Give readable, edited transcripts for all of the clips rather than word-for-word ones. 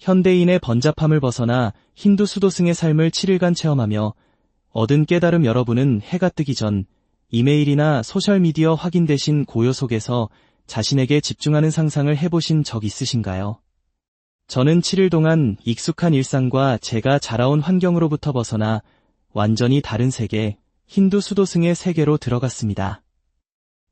현대인의 번잡함을 벗어나 힌두 수도승의 삶을 7일간 체험하며 얻은 깨달음. 여러분은 해가 뜨기 전 이메일이나 소셜미디어 확인 대신 고요 속에서 자신에게 집중하는 상상을 해보신 적 있으신가요? 저는 7일 동안 익숙한 일상과 제가 자라온 환경으로부터 벗어나 완전히 다른 세계, 힌두 수도승의 세계로 들어갔습니다.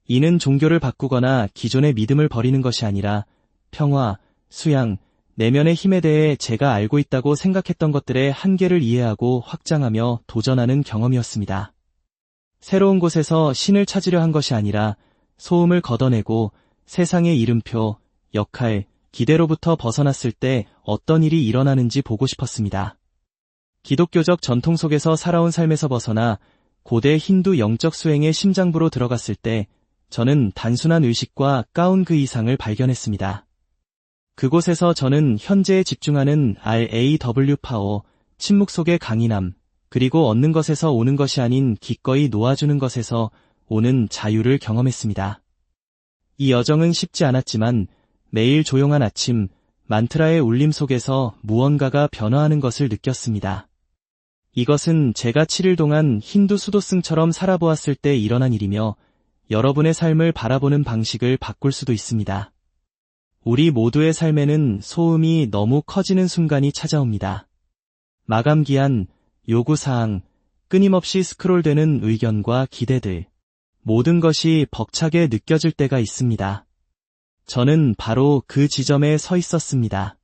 이는 종교를 바꾸거나 기존의 믿음을 버리는 것이 아니라 평화, 수양, 내면의 힘에 대해 제가 알고 있다고 생각했던 것들의 한계를 이해하고 확장하며 도전하는 경험이었습니다. 새로운 곳에서 신을 찾으려 한 것이 아니라 소음을 걷어내고 세상의 이름표, 역할, 기대로부터 벗어났을 때 어떤 일이 일어나는지 보고 싶었습니다. 기독교적 전통 속에서 살아온 삶에서 벗어나 고대 힌두 영적 수행의 심장부로 들어갔을 때 저는 단순한 의식과 가운 그 이상을 발견했습니다. 그곳에서 저는 현재에 집중하는 RAW 파워, 침묵 속의 강인함, 그리고 얻는 것에서 오는 것이 아닌 기꺼이 놓아주는 것에서 오는 자유를 경험했습니다. 이 여정은 쉽지 않았지만 매일 조용한 아침, 만트라의 울림 속에서 무언가가 변화하는 것을 느꼈습니다. 이것은 제가 7일 동안 힌두 수도승처럼 살아보았을 때 일어난 일이며 여러분의 삶을 바라보는 방식을 바꿀 수도 있습니다. 우리 모두의 삶에는 소음이 너무 커지는 순간이 찾아옵니다. 마감기한, 요구사항, 끊임없이 스크롤되는 의견과 기대들, 모든 것이 벅차게 느껴질 때가 있습니다. 저는 바로 그 지점에 서 있었습니다.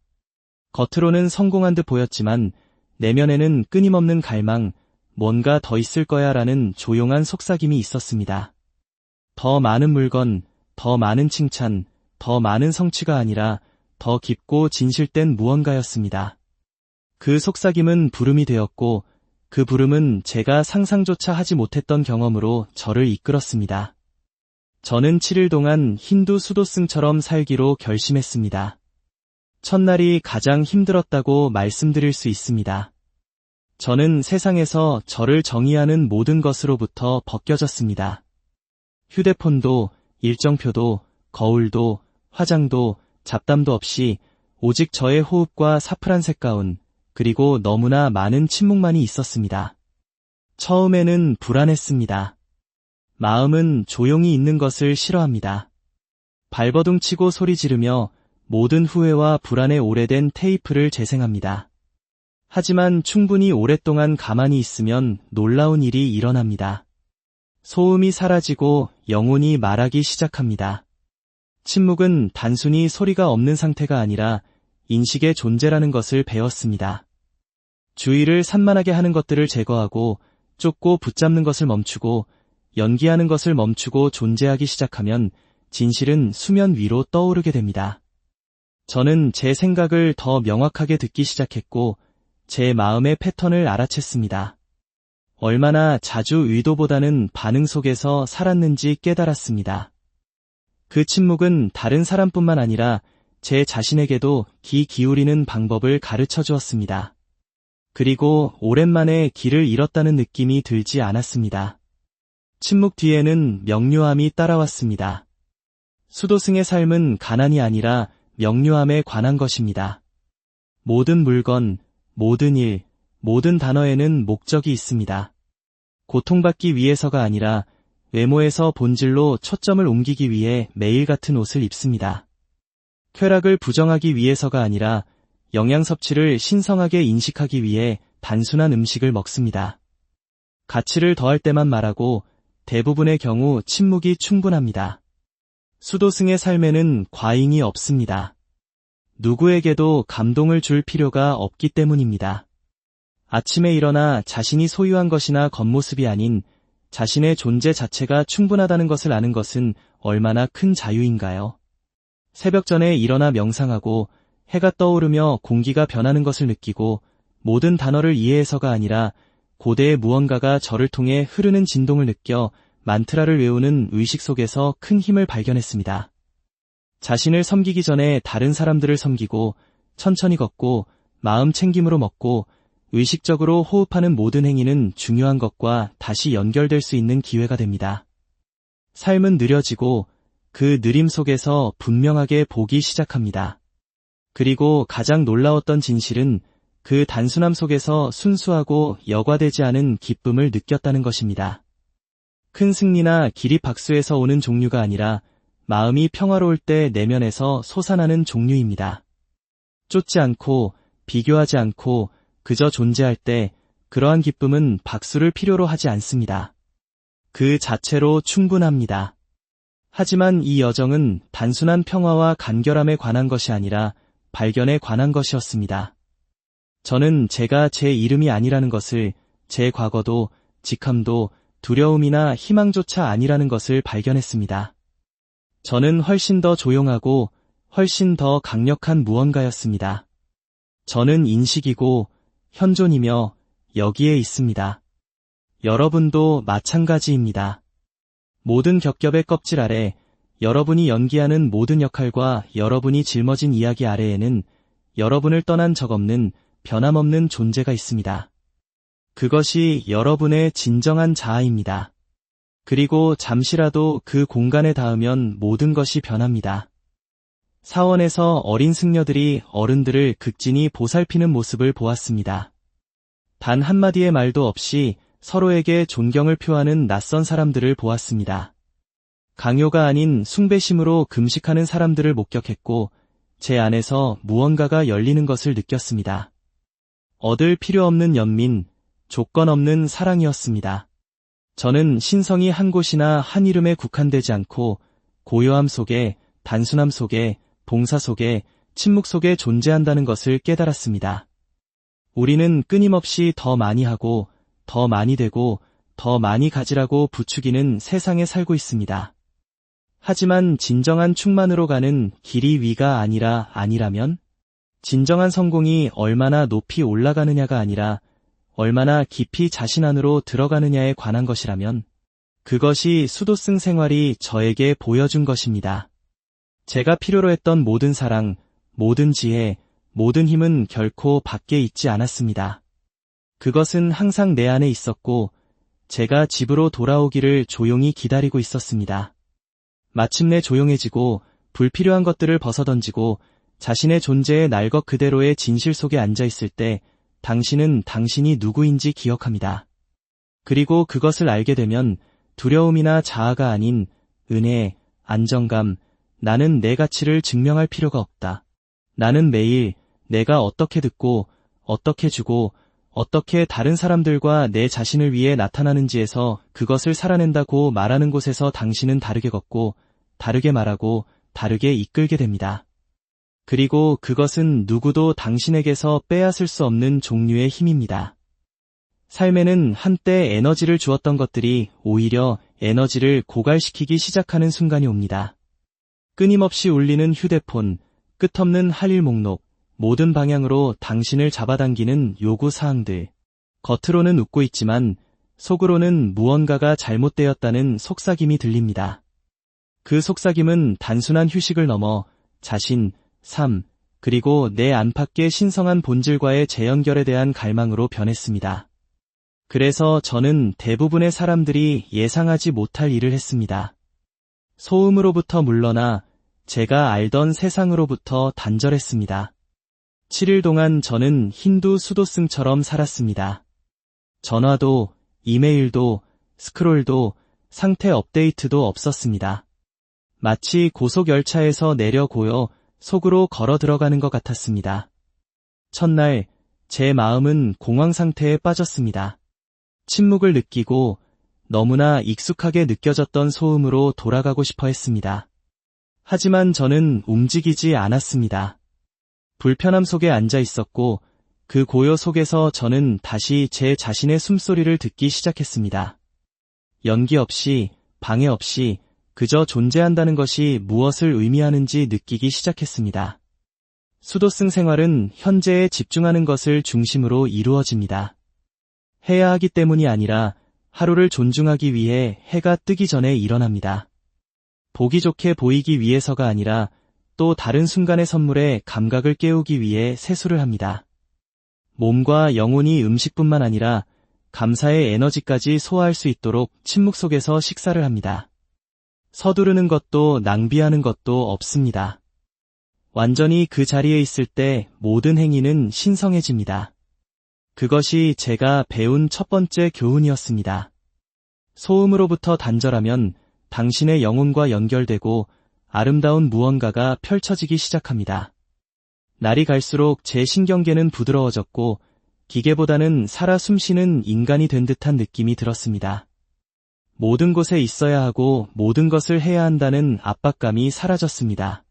겉으로는 성공한 듯 보였지만 내면에는 끊임없는 갈망, 뭔가 더 있을 거야 라는 조용한 속삭임이 있었습니다. 더 많은 물건, 더 많은 칭찬, 더 많은 성취가 아니라 더 깊고 진실된 무언가였습니다. 그 속삭임은 부름이 되었고 그 부름은 제가 상상조차 하지 못했던 경험으로 저를 이끌었습니다. 저는 7일 동안 힌두 수도승처럼 살기로 결심했습니다. 첫날이 가장 힘들었다고 말씀드릴 수 있습니다. 저는 세상에서 저를 정의하는 모든 것으로부터 벗겨졌습니다. 휴대폰도, 일정표도, 거울도, 화장도, 잡담도 없이 오직 저의 호흡과 사프란색 가운, 그리고 너무나 많은 침묵만이 있었습니다. 처음에는 불안했습니다. 마음은 조용히 있는 것을 싫어합니다. 발버둥 치고 소리 지르며 모든 후회와 불안의 오래된 테이프를 재생합니다. 하지만 충분히 오랫동안 가만히 있으면 놀라운 일이 일어납니다. 소음이 사라지고 영혼이 말하기 시작합니다. 침묵은 단순히 소리가 없는 상태가 아니라 인식의 존재라는 것을 배웠습니다. 주의를 산만하게 하는 것들을 제거하고 쫓고 붙잡는 것을 멈추고 연기하는 것을 멈추고 존재하기 시작하면 진실은 수면 위로 떠오르게 됩니다. 저는 제 생각을 더 명확하게 듣기 시작했고 제 마음의 패턴을 알아챘습니다. 얼마나 자주 의도보다는 반응 속에서 살았는지 깨달았습니다. 그 침묵은 다른 사람뿐만 아니라 제 자신에게도 귀 기울이는 방법을 가르쳐 주었습니다. 그리고 오랜만에 길을 잃었다는 느낌이 들지 않았습니다. 침묵 뒤에는 명료함이 따라왔습니다. 수도승의 삶은 가난이 아니라 명료함에 관한 것입니다. 모든 물건, 모든 일, 모든 단어에는 목적이 있습니다. 고통받기 위해서가 아니라 외모에서 본질로 초점을 옮기기 위해 매일 같은 옷을 입습니다. 쾌락을 부정하기 위해서가 아니라 영양 섭취를 신성하게 인식하기 위해 단순한 음식을 먹습니다. 가치를 더할 때만 말하고 대부분의 경우 침묵이 충분합니다. 수도승의 삶에는 과잉이 없습니다. 누구에게도 감동을 줄 필요가 없기 때문입니다. 아침에 일어나 자신이 소유한 것이나 겉모습이 아닌 자신의 존재 자체가 충분하다는 것을 아는 것은 얼마나 큰 자유인가요? 새벽 전에 일어나 명상하고 해가 떠오르며 공기가 변하는 것을 느끼고 모든 단어를 이해해서가 아니라 고대의 무언가가 저를 통해 흐르는 진동을 느껴 만트라를 외우는 의식 속에서 큰 힘을 발견했습니다. 자신을 섬기기 전에 다른 사람들을 섬기고 천천히 걷고 마음 챙김으로 먹고 의식적으로 호흡하는 모든 행위는 중요한 것과 다시 연결될 수 있는 기회가 됩니다. 삶은 느려지고 그 느림 속에서 분명하게 보기 시작합니다. 그리고 가장 놀라웠던 진실은 그 단순함 속에서 순수하고 여과되지 않은 기쁨을 느꼈다는 것입니다. 큰 승리나 기립박수에서 오는 종류가 아니라 마음이 평화로울 때 내면에서 솟아나는 종류입니다. 쫓지 않고 비교하지 않고 그저 존재할 때 그러한 기쁨은 박수를 필요로 하지 않습니다. 그 자체로 충분합니다. 하지만 이 여정은 단순한 평화와 간결함에 관한 것이 아니라 발견에 관한 것이었습니다. 저는 제가 제 이름이 아니라는 것을, 제 과거도, 직함도, 두려움이나 희망조차 아니라는 것을 발견했습니다. 저는 훨씬 더 조용하고 훨씬 더 강력한 무언가였습니다. 저는 인식이고 현존이며 여기에 있습니다. 여러분도 마찬가지입니다. 모든 겹겹의 껍질 아래, 여러분이 연기하는 모든 역할과 여러분이 짊어진 이야기 아래에는 여러분을 떠난 적 없는 변함없는 존재가 있습니다. 그것이 여러분의 진정한 자아입니다. 그리고 잠시라도 그 공간에 닿으면 모든 것이 변합니다. 사원에서 어린 승려들이 어른들을 극진히 보살피는 모습을 보았습니다. 단 한마디의 말도 없이 서로에게 존경을 표하는 낯선 사람들을 보았습니다. 강요가 아닌 숭배심으로 금식하는 사람들을 목격했고 제 안에서 무언가가 열리는 것을 느꼈습니다. 얻을 필요 없는 연민, 조건 없는 사랑이었습니다. 저는 신성이 한 곳이나 한 이름에 국한되지 않고 고요함 속에, 단순함 속에, 봉사 속에, 침묵 속에 존재한다는 것을 깨달았습니다. 우리는 끊임없이 더 많이 하고 더 많이 되고 더 많이 가지라고 부추기는 세상에 살고 있습니다. 하지만 진정한 충만으로 가는 길이 위가 아니라면? 진정한 성공이 얼마나 높이 올라가느냐가 아니라 얼마나 깊이 자신 안으로 들어가느냐에 관한 것이라면 그것이 수도승 생활이 저에게 보여준 것입니다. 제가 필요로 했던 모든 사랑, 모든 지혜, 모든 힘은 결코 밖에 있지 않았습니다. 그것은 항상 내 안에 있었고 제가 집으로 돌아오기를 조용히 기다리고 있었습니다. 마침내 조용해지고 불필요한 것들을 벗어던지고 자신의 존재의 날 것 그대로의 진실 속에 앉아있을 때 당신은 당신이 누구인지 기억합니다. 그리고 그것을 알게 되면 두려움이나 자아가 아닌 은혜, 안정감, 나는 내 가치를 증명할 필요가 없다. 나는 매일 내가 어떻게 듣고 어떻게 주고 어떻게 다른 사람들과 내 자신을 위해 나타나는지에서 그것을 살아낸다고 말하는 곳에서 당신은 다르게 걷고 다르게 말하고 다르게 이끌게 됩니다. 그리고 그것은 누구도 당신에게서 빼앗을 수 없는 종류의 힘입니다. 삶에는 한때 에너지를 주었던 것들이 오히려 에너지를 고갈시키기 시작하는 순간이 옵니다. 끊임없이 울리는 휴대폰, 끝없는 할 일 목록, 모든 방향으로 당신을 잡아당기는 요구사항들. 겉으로는 웃고 있지만 속으로는 무언가가 잘못되었다는 속삭임이 들립니다. 그 속삭임은 단순한 휴식을 넘어 자신, 삶, 그리고 내 안팎의 신성한 본질과의 재연결에 대한 갈망으로 변했습니다. 그래서 저는 대부분의 사람들이 예상하지 못할 일을 했습니다. 소음으로부터 물러나 제가 알던 세상으로부터 단절했습니다. 7일 동안 저는 힌두 수도승처럼 살았습니다. 전화도, 이메일도, 스크롤도, 상태 업데이트도 없었습니다. 마치 고속열차에서 내려 고요 속으로 걸어 들어가는 것 같았습니다. 첫날, 제 마음은 공황 상태에 빠졌습니다. 침묵을 느끼고 너무나 익숙하게 느껴졌던 소음으로 돌아가고 싶어 했습니다. 하지만 저는 움직이지 않았습니다. 불편함 속에 앉아 있었고 그 고요 속에서 저는 다시 제 자신의 숨소리를 듣기 시작했습니다. 연기 없이, 방해 없이 그저 존재한다는 것이 무엇을 의미하는지 느끼기 시작했습니다. 수도승 생활은 현재에 집중하는 것을 중심으로 이루어집니다. 해야 하기 때문이 아니라 하루를 존중하기 위해 해가 뜨기 전에 일어납니다. 보기 좋게 보이기 위해서가 아니라 또 다른 순간의 선물에 감각을 깨우기 위해 세수를 합니다. 몸과 영혼이 음식뿐만 아니라 감사의 에너지까지 소화할 수 있도록 침묵 속에서 식사를 합니다. 서두르는 것도 낭비하는 것도 없습니다. 완전히 그 자리에 있을 때 모든 행위는 신성해집니다. 그것이 제가 배운 첫 번째 교훈이었습니다. 소음으로부터 단절하면 당신의 영혼과 연결되고 아름다운 무언가가 펼쳐지기 시작합니다. 날이 갈수록 제 신경계는 부드러워졌고 기계보다는 살아 숨쉬는 인간이 된 듯한 느낌이 들었습니다. 모든 곳에 있어야 하고 모든 것을 해야 한다는 압박감이 사라졌습니다.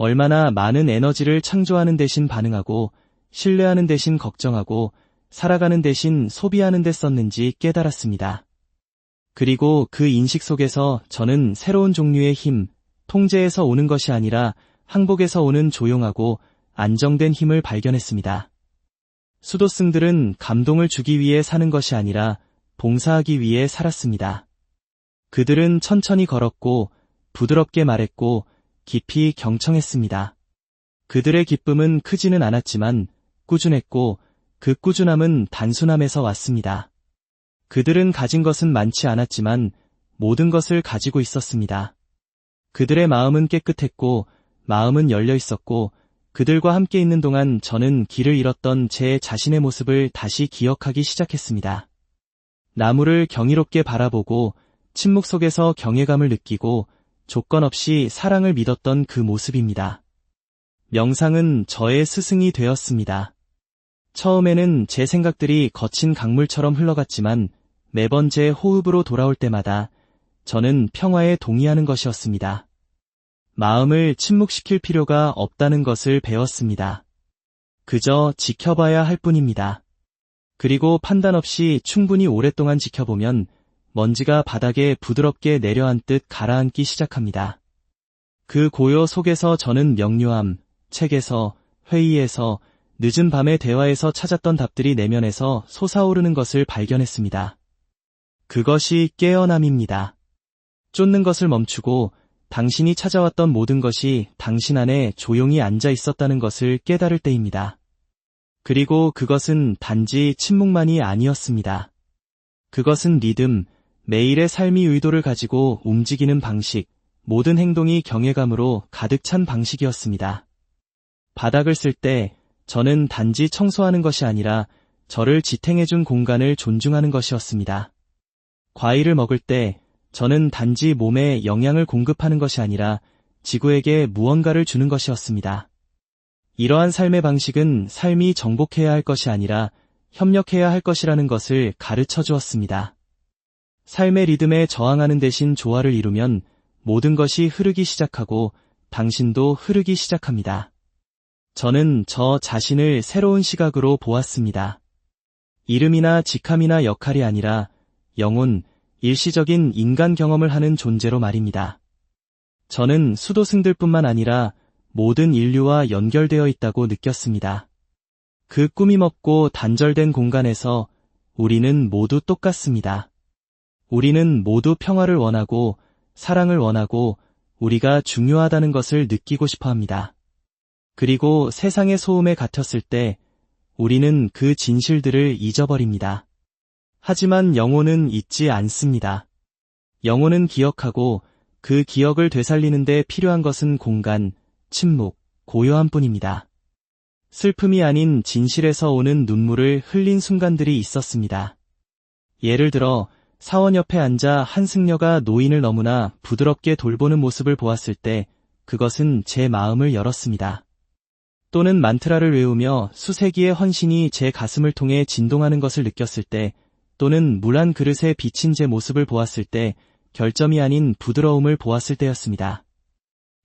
얼마나 많은 에너지를 창조하는 대신 반응하고 신뢰하는 대신 걱정하고 살아가는 대신 소비하는 데 썼는지 깨달았습니다. 그리고 그 인식 속에서 저는 새로운 종류의 힘, 통제에서 오는 것이 아니라 항복에서 오는 조용하고 안정된 힘을 발견했습니다. 수도승들은 감동을 주기 위해 사는 것이 아니라 봉사하기 위해 살았습니다. 그들은 천천히 걸었고 부드럽게 말했고 깊이 경청했습니다. 그들의 기쁨은 크지는 않았지만 꾸준했고 그 꾸준함은 단순함에서 왔습니다. 그들은 가진 것은 많지 않았지만 모든 것을 가지고 있었습니다. 그들의 마음은 깨끗했고 마음은 열려 있었고 그들과 함께 있는 동안 저는 길을 잃었던 제 자신의 모습을 다시 기억하기 시작했습니다. 나무를 경이롭게 바라보고 침묵 속에서 경외감을 느끼고 조건 없이 사랑을 믿었던 그 모습입니다. 명상은 저의 스승이 되었습니다. 처음에는 제 생각들이 거친 강물처럼 흘러갔지만 매번 제 호흡으로 돌아올 때마다 저는 평화에 동의하는 것이었습니다. 마음을 침묵시킬 필요가 없다는 것을 배웠습니다. 그저 지켜봐야 할 뿐입니다. 그리고 판단 없이 충분히 오랫동안 지켜보면 먼지가 바닥에 부드럽게 내려앉듯 가라앉기 시작합니다. 그 고요 속에서 저는 명료함, 책에서, 회의에서, 늦은 밤의 대화에서 찾았던 답들이 내면에서 솟아오르는 것을 발견했습니다. 그것이 깨어남입니다. 쫓는 것을 멈추고 당신이 찾아왔던 모든 것이 당신 안에 조용히 앉아 있었다는 것을 깨달을 때입니다. 그리고 그것은 단지 침묵만이 아니었습니다. 그것은 리듬, 매일의 삶이 의도를 가지고 움직이는 방식, 모든 행동이 경외감으로 가득 찬 방식이었습니다. 바닥을 쓸 때 저는 단지 청소하는 것이 아니라 저를 지탱해준 공간을 존중하는 것이었습니다. 과일을 먹을 때 저는 단지 몸에 영양을 공급하는 것이 아니라 지구에게 무언가를 주는 것이었습니다. 이러한 삶의 방식은 삶이 정복해야 할 것이 아니라 협력해야 할 것이라는 것을 가르쳐 주었습니다. 삶의 리듬에 저항하는 대신 조화를 이루면 모든 것이 흐르기 시작하고 당신도 흐르기 시작합니다. 저는 저 자신을 새로운 시각으로 보았습니다. 이름이나 직함이나 역할이 아니라 영혼, 일시적인 인간 경험을 하는 존재로 말입니다. 저는 수도승들뿐만 아니라 모든 인류와 연결되어 있다고 느꼈습니다. 그 꾸밈없고 단절된 공간에서 우리는 모두 똑같습니다. 우리는 모두 평화를 원하고 사랑을 원하고 우리가 중요하다는 것을 느끼고 싶어 합니다. 그리고 세상의 소음에 갇혔을 때 우리는 그 진실들을 잊어버립니다. 하지만 영혼은 잊지 않습니다. 영혼은 기억하고 그 기억을 되살리는 데 필요한 것은 공간, 침묵, 고요함뿐입니다. 슬픔이 아닌 진실에서 오는 눈물을 흘린 순간들이 있었습니다. 예를 들어 사원 옆에 앉아 한승려가 노인을 너무나 부드럽게 돌보는 모습을 보았을 때 그것은 제 마음을 열었습니다. 또는 만트라를 외우며 수세기의 헌신이 제 가슴을 통해 진동하는 것을 느꼈을 때 또는 물 한 그릇에 비친 제 모습을 보았을 때 결점이 아닌 부드러움을 보았을 때였습니다.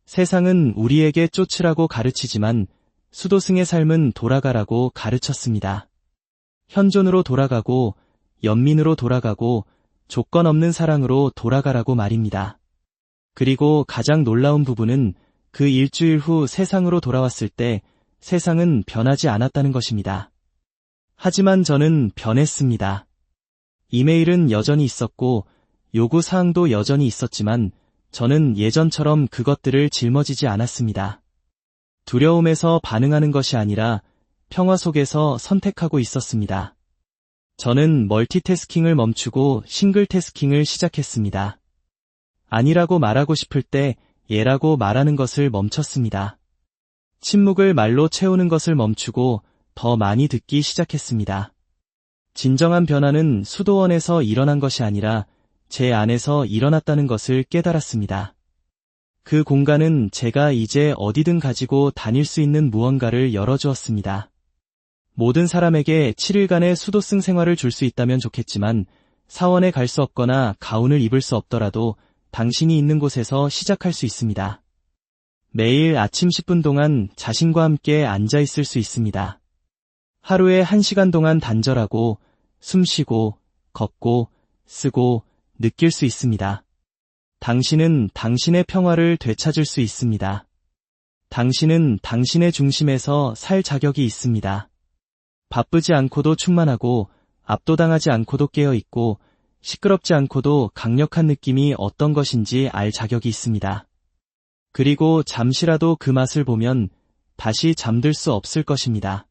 세상은 우리에게 쫓으라고 가르치지만 수도승의 삶은 돌아가라고 가르쳤습니다. 현존으로 돌아가고 연민으로 돌아가고 조건 없는 사랑으로 돌아가라고 말입니다. 그리고 가장 놀라운 부분은 그 일주일 후 세상으로 돌아왔을 때 세상은 변하지 않았다는 것입니다. 하지만 저는 변했습니다. 이메일은 여전히 있었고 요구사항도 여전히 있었지만 저는 예전처럼 그것들을 짊어지지 않았습니다. 두려움에서 반응하는 것이 아니라 평화 속에서 선택하고 있었습니다. 저는 멀티태스킹을 멈추고 싱글태스킹을 시작했습니다. 아니라고 말하고 싶을 때 예라고 말하는 것을 멈췄습니다. 침묵을 말로 채우는 것을 멈추고 더 많이 듣기 시작했습니다. 진정한 변화는 수도원에서 일어난 것이 아니라 제 안에서 일어났다는 것을 깨달았습니다. 그 공간은 제가 이제 어디든 가지고 다닐 수 있는 무언가를 열어주었습니다. 모든 사람에게 7일간의 수도승 생활을 줄 수 있다면 좋겠지만 사원에 갈 수 없거나 가운을 입을 수 없더라도 당신이 있는 곳에서 시작할 수 있습니다. 매일 아침 10분 동안 자신과 함께 앉아 있을 수 있습니다. 하루에 1시간 동안 단절하고 숨쉬고 걷고 쓰고 느낄 수 있습니다. 당신은 당신의 평화를 되찾을 수 있습니다. 당신은 당신의 중심에서 살 자격이 있습니다. 바쁘지 않고도 충만하고 압도당하지 않고도 깨어있고 시끄럽지 않고도 강력한 느낌이 어떤 것인지 알 자격이 있습니다. 그리고 잠시라도 그 맛을 보면 다시 잠들 수 없을 것입니다.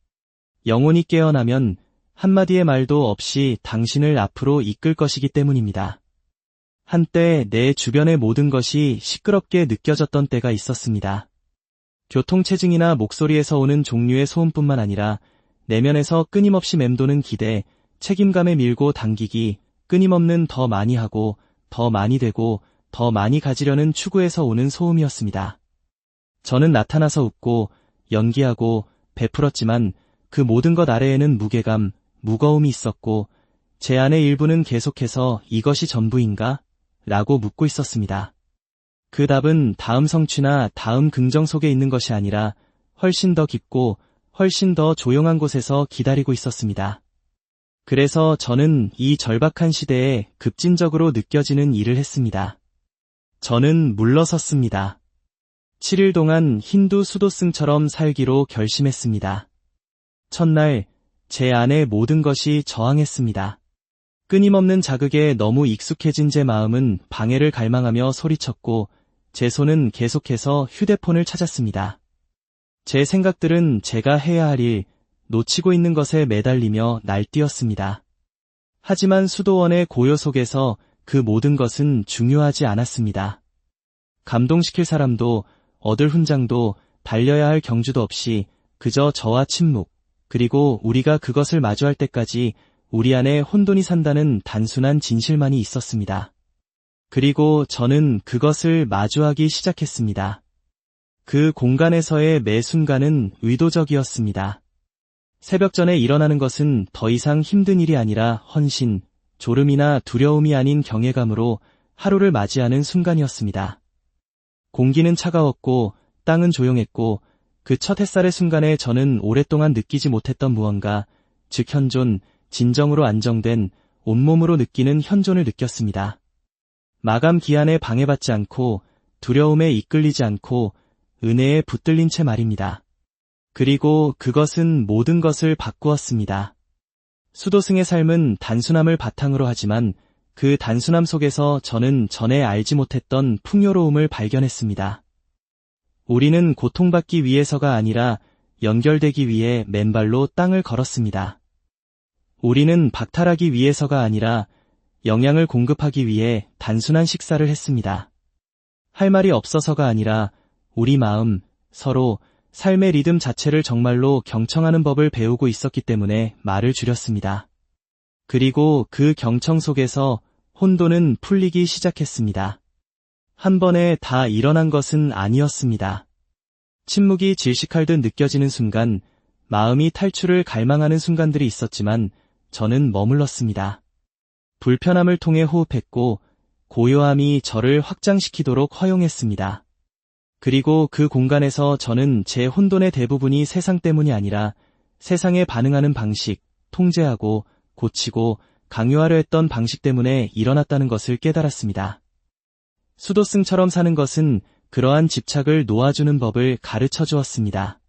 영혼이 깨어나면 한마디의 말도 없이 당신을 앞으로 이끌 것이기 때문입니다. 한때 내 주변의 모든 것이 시끄럽게 느껴졌던 때가 있었습니다. 교통체증이나 목소리에서 오는 종류의 소음뿐만 아니라 내면에서 끊임없이 맴도는 기대, 책임감에 밀고 당기기, 끊임없는 더 많이 하고 더 많이 되고 더 많이 가지려는 추구에서 오는 소음이었습니다. 저는 나타나서 웃고 연기하고 베풀었지만 그 모든 것 아래에는 무게감, 무거움이 있었고 제 안의 일부는 계속해서 이것이 전부인가? 라고 묻고 있었습니다. 그 답은 다음 성취나 다음 긍정 속에 있는 것이 아니라 훨씬 더 깊고 훨씬 더 조용한 곳에서 기다리고 있었습니다. 그래서 저는 이 절박한 시대에 급진적으로 느껴지는 일을 했습니다. 저는 물러섰습니다. 7일 동안 힌두 수도승처럼 살기로 결심했습니다. 첫날, 제 안의 모든 것이 저항했습니다. 끊임없는 자극에 너무 익숙해진 제 마음은 방해를 갈망하며 소리쳤고 제 손은 계속해서 휴대폰을 찾았습니다. 제 생각들은 제가 해야 할 일, 놓치고 있는 것에 매달리며 날뛰었습니다. 하지만 수도원의 고요 속에서 그 모든 것은 중요하지 않았습니다. 감동시킬 사람도 얻을 훈장도 달려야 할 경주도 없이 그저 저와 침묵, 그리고 우리가 그것을 마주할 때까지 우리 안에 혼돈이 산다는 단순한 진실만이 있었습니다. 그리고 저는 그것을 마주하기 시작했습니다. 그 공간에서의 매 순간은 의도적이었습니다. 새벽 전에 일어나는 것은 더 이상 힘든 일이 아니라 헌신, 졸음이나 두려움이 아닌 경외감으로 하루를 맞이하는 순간이었습니다. 공기는 차가웠고 땅은 조용했고 그 첫 햇살의 순간에 저는 오랫동안 느끼지 못했던 무언가, 즉 현존, 진정으로 안정된 온몸으로 느끼는 현존을 느꼈습니다. 마감 기한에 방해받지 않고 두려움에 이끌리지 않고 은혜에 붙들린 채 말입니다. 그리고 그것은 모든 것을 바꾸었습니다. 수도승의 삶은 단순함을 바탕으로 하지만 그 단순함 속에서 저는 전에 알지 못했던 풍요로움을 발견했습니다. 우리는 고통받기 위해서가 아니라 연결되기 위해 맨발로 땅을 걸었습니다. 우리는 박탈하기 위해서가 아니라 영양을 공급하기 위해 단순한 식사를 했습니다. 할 말이 없어서가 아니라 우리 마음, 서로 삶의 리듬 자체를 정말로 경청하는 법을 배우고 있었기 때문에 말을 줄였습니다. 그리고 그 경청 속에서 혼돈은 풀리기 시작했습니다. 한 번에 다 일어난 것은 아니었습니다. 침묵이 질식할 듯 느껴지는 순간, 마음이 탈출을 갈망하는 순간들이 있었지만 저는 머물렀습니다. 불편함을 통해 호흡했고 고요함이 저를 확장시키도록 허용했습니다. 그리고 그 공간에서 저는 제 혼돈의 대부분이 세상 때문이 아니라 세상에 반응하는 방식, 통제하고 고치고 강요하려 했던 방식 때문에 일어났다는 것을 깨달았습니다. 수도승처럼 사는 것은 그러한 집착을 놓아주는 법을 가르쳐 주었습니다.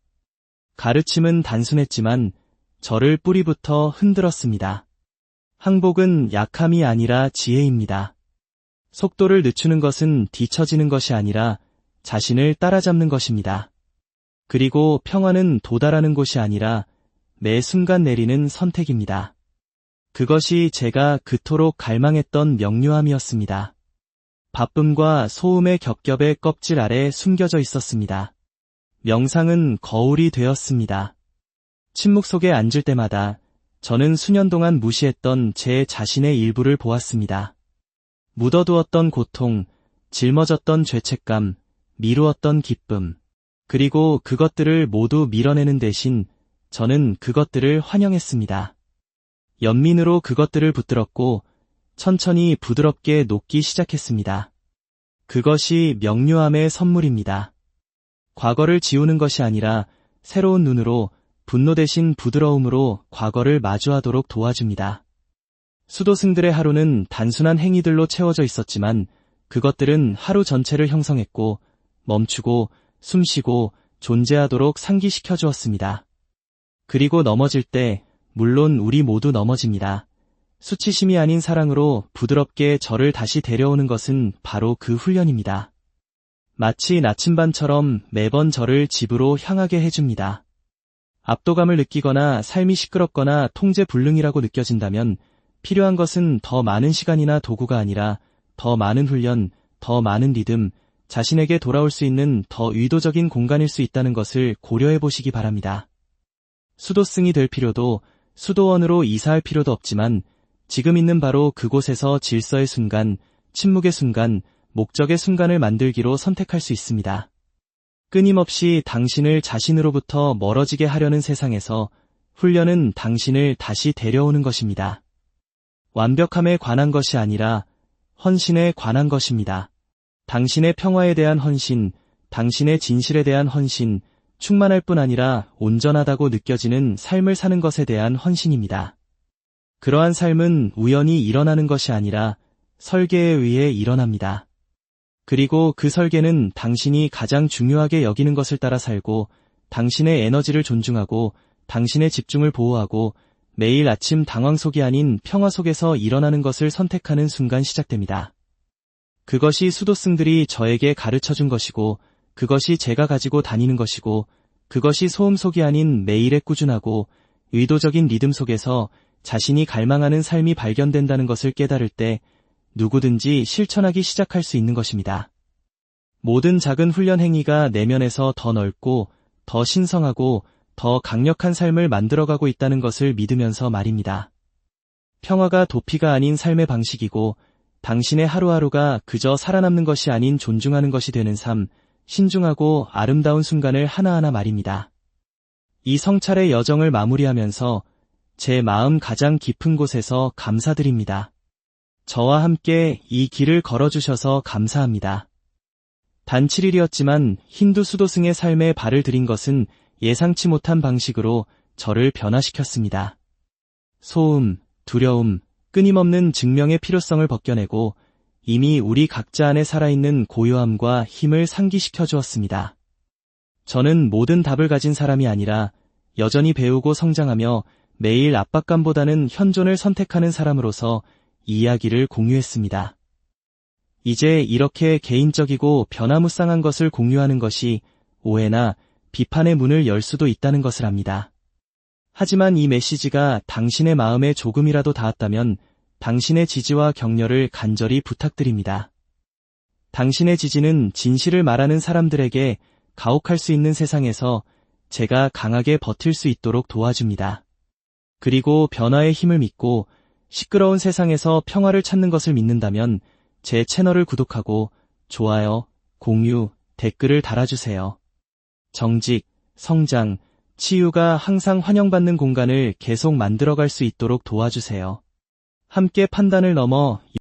가르침은 단순했지만 저를 뿌리부터 흔들었습니다. 항복은 약함이 아니라 지혜입니다. 속도를 늦추는 것은 뒤처지는 것이 아니라 자신을 따라잡는 것입니다. 그리고 평화는 도달하는 곳이 아니라 매 순간 내리는 선택입니다. 그것이 제가 그토록 갈망했던 명료함이었습니다. 바쁨과 소음의 겹겹의 껍질 아래 숨겨져 있었습니다. 명상은 거울이 되었습니다. 침묵 속에 앉을 때마다 저는 수년 동안 무시했던 제 자신의 일부를 보았습니다. 묻어두었던 고통, 짊어졌던 죄책감, 미루었던 기쁨, 그리고 그것들을 모두 밀어내는 대신 저는 그것들을 환영했습니다. 연민으로 그것들을 붙들었고 천천히 부드럽게 녹기 시작했습니다. 그것이 명료함의 선물입니다. 과거를 지우는 것이 아니라 새로운 눈으로, 분노 대신 부드러움으로 과거를 마주하도록 도와줍니다. 수도승들의 하루는 단순한 행위들로 채워져 있었지만 그것들은 하루 전체를 형성했고 멈추고 숨쉬고 존재하도록 상기시켜 주었습니다. 그리고 넘어질 때, 물론 우리 모두 넘어집니다. 수치심이 아닌 사랑으로 부드럽게 저를 다시 데려오는 것은 바로 그 훈련입니다. 마치 나침반처럼 매번 저를 집으로 향하게 해줍니다. 압도감을 느끼거나 삶이 시끄럽거나 통제불능이라고 느껴진다면 필요한 것은 더 많은 시간이나 도구가 아니라 더 많은 훈련, 더 많은 리듬, 자신에게 돌아올 수 있는 더 의도적인 공간일 수 있다는 것을 고려해 보시기 바랍니다. 수도승이 될 필요도, 수도원으로 이사할 필요도 없지만 지금 있는 바로 그곳에서 질서의 순간, 침묵의 순간, 목적의 순간을 만들기로 선택할 수 있습니다. 끊임없이 당신을 자신으로부터 멀어지게 하려는 세상에서 훈련은 당신을 다시 데려오는 것입니다. 완벽함에 관한 것이 아니라 헌신에 관한 것입니다. 당신의 평화에 대한 헌신, 당신의 진실에 대한 헌신, 충만할 뿐 아니라 온전하다고 느껴지는 삶을 사는 것에 대한 헌신입니다. 그러한 삶은 우연히 일어나는 것이 아니라 설계에 의해 일어납니다. 그리고 그 설계는 당신이 가장 중요하게 여기는 것을 따라 살고 당신의 에너지를 존중하고 당신의 집중을 보호하고 매일 아침 당황 속이 아닌 평화 속에서 일어나는 것을 선택하는 순간 시작됩니다. 그것이 수도승들이 저에게 가르쳐준 것이고 그것이 제가 가지고 다니는 것이고 그것이 소음 속이 아닌 매일의 꾸준하고 의도적인 리듬 속에서 자신이 갈망하는 삶이 발견된다는 것을 깨달을 때 누구든지 실천하기 시작할 수 있는 것입니다. 모든 작은 훈련 행위가 내면에서 더 넓고 더 신성하고 더 강력한 삶을 만들어가고 있다는 것을 믿으면서 말입니다. 평화가 도피가 아닌 삶의 방식이고 당신의 하루하루가 그저 살아남는 것이 아닌 존중하는 것이 되는 삶, 신중하고 아름다운 순간을 하나하나 말입니다. 이 성찰의 여정을 마무리하면서 제 마음 가장 깊은 곳에서 감사드립니다. 저와 함께 이 길을 걸어주셔서 감사합니다. 단 7일이었지만 힌두 수도승의 삶에 발을 들인 것은 예상치 못한 방식으로 저를 변화시켰습니다. 소음, 두려움, 끊임없는 증명의 필요성을 벗겨내고 이미 우리 각자 안에 살아있는 고요함과 힘을 상기시켜 주었습니다. 저는 모든 답을 가진 사람이 아니라 여전히 배우고 성장하며 매일 압박감보다는 현존을 선택하는 사람으로서 이야기를 공유했습니다. 이제 이렇게 개인적이고 변화무쌍한 것을 공유하는 것이 오해나 비판의 문을 열 수도 있다는 것을 압니다. 하지만 이 메시지가 당신의 마음에 조금이라도 닿았다면 당신의 지지와 격려를 간절히 부탁드립니다. 당신의 지지는 진실을 말하는 사람들에게 가혹할 수 있는 세상에서 제가 강하게 버틸 수 있도록 도와줍니다. 그리고 변화의 힘을 믿고 시끄러운 세상에서 평화를 찾는 것을 믿는다면 제 채널을 구독하고 좋아요, 공유, 댓글을 달아주세요. 정직, 성장, 치유가 항상 환영받는 공간을 계속 만들어갈 수 있도록 도와주세요. 함께 판단을 넘어